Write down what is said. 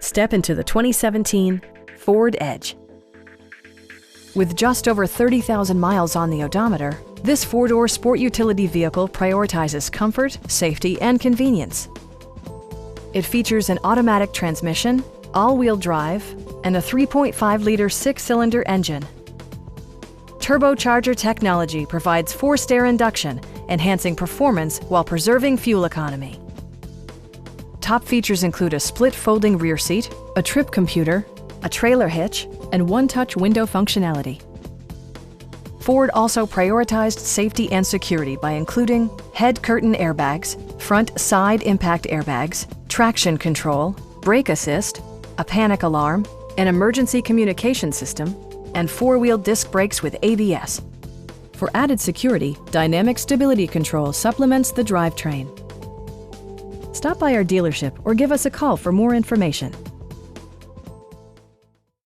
Step into the 2017 Ford Edge. With just over 30,000 miles on the odometer, this four-door sport utility vehicle prioritizes comfort, safety, and convenience. It features an automatic transmission, all-wheel drive, and a 3.5-liter six-cylinder engine. Turbocharger technology provides forced air induction, enhancing performance while preserving fuel economy. Top features include a split folding rear seat, a trip computer, a trailer hitch, and one-touch window functionality. Ford also prioritized safety and security by including head curtain airbags, front side impact airbags, traction control, brake assist, a panic alarm, an emergency communication system, and four-wheel disc brakes with ABS. For added security, dynamic stability control supplements the drivetrain. Stop by our dealership or give us a call for more information.